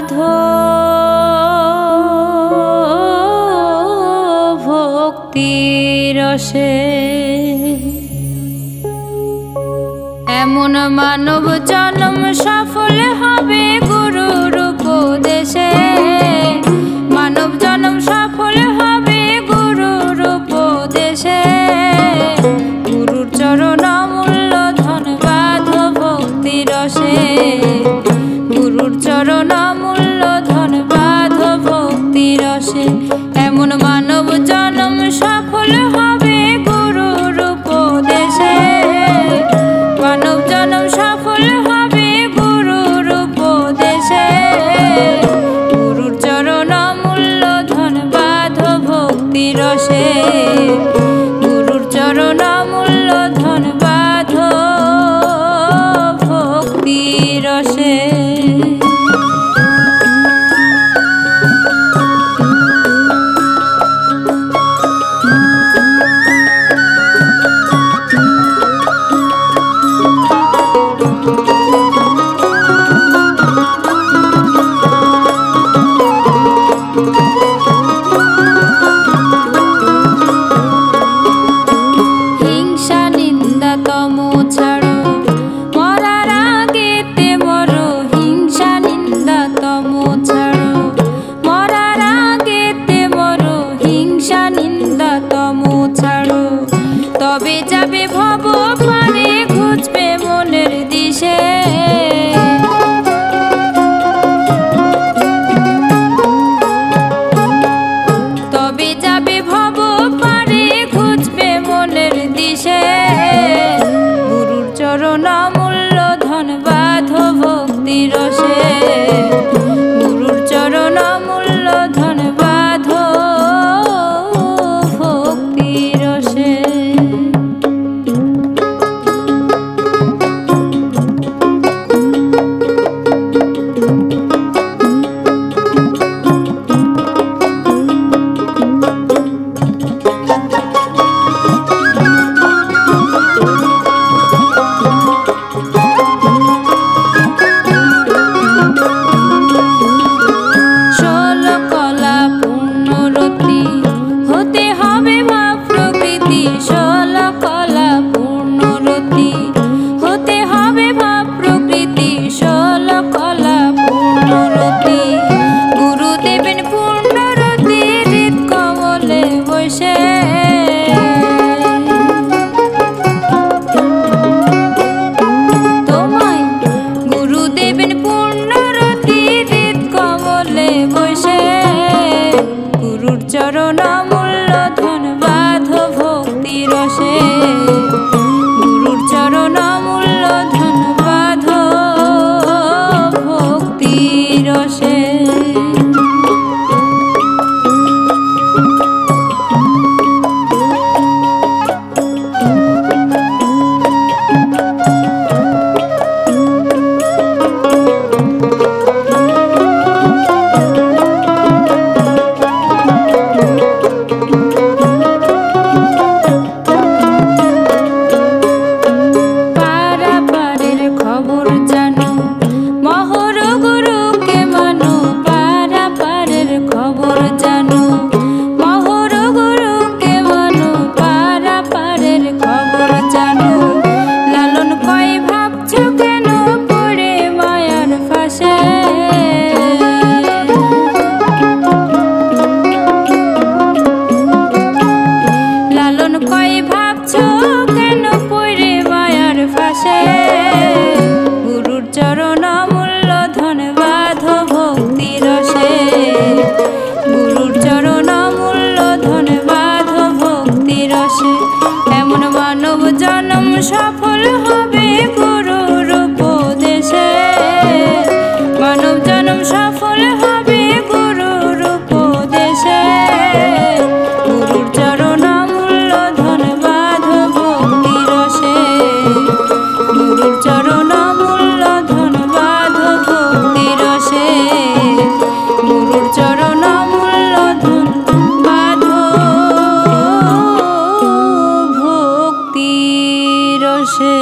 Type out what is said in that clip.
বাঁধো ভক্তি রসে। এমন মানব জন্ম সফল হবে গুরুর উপদেশে। মানব জন্ম সফল হবে গুরুর উপদেশে। গুরুর চরণ অমূল্য ধন বাঁধো ভক্তি রসে। গুরুর চরণ অমূল্য ধন বাঁধো ভক্তি রসে। এমন মানব জন্ম সফল হবে গুরুর উপদেশে। মানব জন্ম সফল হবে গুরুর উপদেশে। গুরুর চরণ অমূল্য ধন বাঁধো ভক্তি রসে। গুরুর চরণ অমূল্য ধন বাঁধো ভক্তি রসে। তবে যাবে ভব পারে ঘুচবে মনের দিশে। তবে যাবে ভব পারে ঘুচবে মনের দিশে। গুরুর চরণ অমূল্য ধন বাঁধো ভক্তি রসে। গুরুর চরণ অমূল্য ধন বাঁধো ভক্তি রসে। চরণ অমূল্য ধন বাঁধো ভক্তি রসে। গুরুর চরণ অমূল্য ধন বাঁধো ভক্তি রসে। গুরুর চরণ অমূল্য ধন বাঁধো ভক্তি রসে। গুরুর চরণ অমূল্য ধন বাঁধো ভক্তি রসে। এমন মানব জন্ম সফল হবে গুরুর উপদেশে। মানব জন্ম সফল হবে গুরুর উপদেশে। গুরুর চরণ অমূল্য ধন বাঁধো ভক্তি রসে। গুরুর চরণ অমূল্য ধন বাঁধো ভক্তি রসে। গুরুর চরণ অমূল্য ধন বাঁধো ভক্তি রসে।